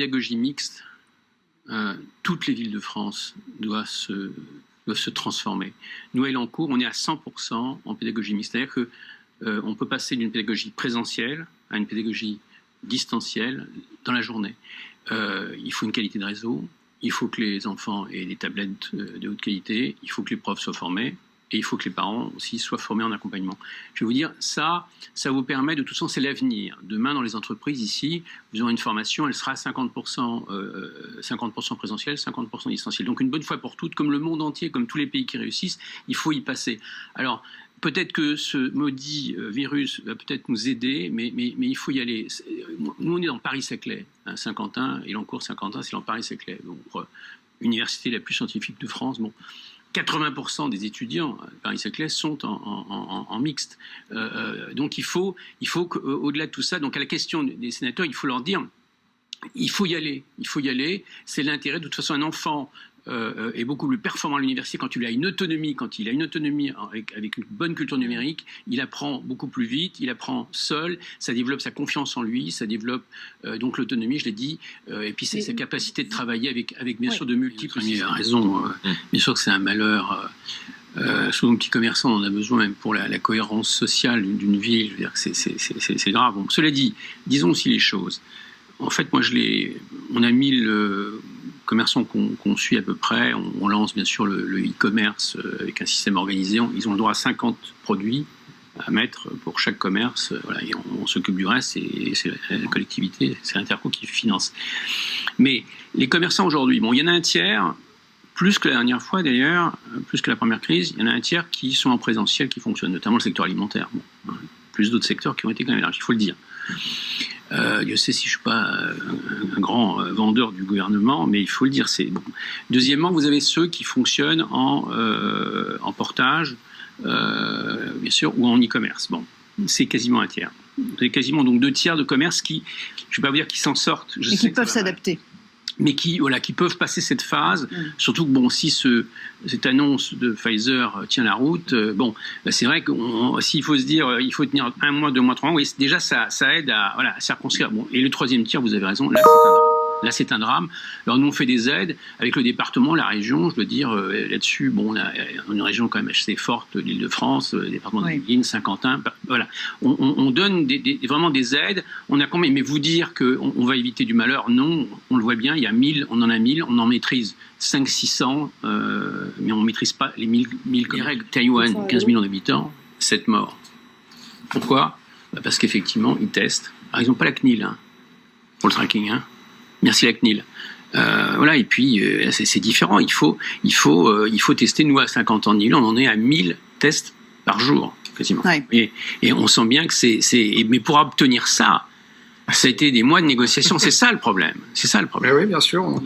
pédagogie mixte, toutes les villes de France doivent se transformer. Nous, à Elancourt, on est à 100% en pédagogie mixte. C'est-à-dire qu'on peut passer d'une pédagogie présentielle à une pédagogie distancielle dans la journée. Il faut une qualité de réseau, il faut que les enfants aient des tablettes de haute qualité, il faut que les profs soient formés, et il faut que les parents aussi soient formés en accompagnement. Je vais vous dire, ça vous permet, de toute façon, c'est l'avenir. Demain, dans les entreprises, ici, vous aurez une formation, elle sera 50% présentielle, 50% distancielle. Donc, une bonne fois pour toutes, comme le monde entier, comme tous les pays qui réussissent, il faut y passer. Alors, peut-être que ce maudit virus va peut-être nous aider, mais il faut y aller. Nous, on est dans Paris-Saclay, hein, Saint-Quentin, Elancourt, Saint-Quentin, c'est dans Paris-Saclay. Donc, université la plus scientifique de France, bon. 80% des étudiants à Paris-Saclay sont en mixte. Donc il faut qu'au-delà de tout ça, donc à la question des sénateurs, il faut leur dire, il faut y aller, c'est l'intérêt. De toute façon, un enfant est beaucoup plus performant à l'université quand il a une autonomie, avec une bonne culture numérique, il apprend beaucoup plus vite, il apprend seul, ça développe sa confiance en lui, ça développe donc l'autonomie, je l'ai dit, et puis sa capacité de travailler avec bien sûr de multiples. Il a raison, bien sûr que c'est un malheur. Souvent, petit commerçant, on en a besoin même pour la cohérence sociale d'une ville. Je veux dire que c'est grave. Bon, cela dit, disons aussi les choses. En fait, moi, on a 1000 commerçants qu'on suit à peu près. On lance bien sûr le e-commerce avec un système organisé. Ils ont le droit à 50 produits à mettre pour chaque commerce. Voilà, et on s'occupe du reste et c'est la collectivité, c'est l'Interco qui finance. Mais les commerçants aujourd'hui, bon, il y en a un tiers, plus que la dernière fois d'ailleurs, plus que la première crise, il y en a un tiers qui sont en présentiel, qui fonctionnent, notamment le secteur alimentaire. Bon, plus d'autres secteurs qui ont été quand même élargis, il faut le dire. Je sais si je ne suis pas un grand vendeur du gouvernement, mais il faut le dire, c'est bon. Deuxièmement, vous avez ceux qui fonctionnent en portage, bien sûr, ou en e-commerce. Bon, c'est quasiment un tiers. Vous avez quasiment donc 2 tiers de commerces qui, je ne vais pas vous dire qu'ils s'en sortent. Et qui peuvent s'adapter. Mais qui peuvent passer cette phase, surtout que bon, si cette annonce de Pfizer tient la route, bon, c'est vrai que s'il faut se dire, il faut tenir 1 mois, 2 mois, 3 mois, oui, déjà ça aide à circonscrire. Bon, et le 3e tiers, vous avez raison, là c'est un drame. Alors nous on fait des aides avec le département, la région, je veux dire là-dessus, bon, on a une région quand même assez forte, l'Île-de-France, le département de Yvelines, Saint-Quentin, voilà, on donne vraiment des aides. On a combien, mais vous dire qu'on va éviter du malheur, non, on le voit bien, il y a 1000, on en a 1000, on en maîtrise 500-600, mais on ne maîtrise pas les 1000 les règles. Taïwan, 15 millions d'habitants, 7 morts. Pourquoi ? Parce qu'effectivement, ils testent. Alors, ils n'ont pas la CNIL pour le tracking. Merci la CNIL. Voilà, et puis c'est différent. Il faut tester. Nous, à 50 ans de Nil, on en est à 1000 tests par jour, quasiment. Ouais. Et on sent bien que mais pour obtenir ça, ça a été des mois de négociations. C'est ça le problème. C'est ça le problème. Oui, bien sûr.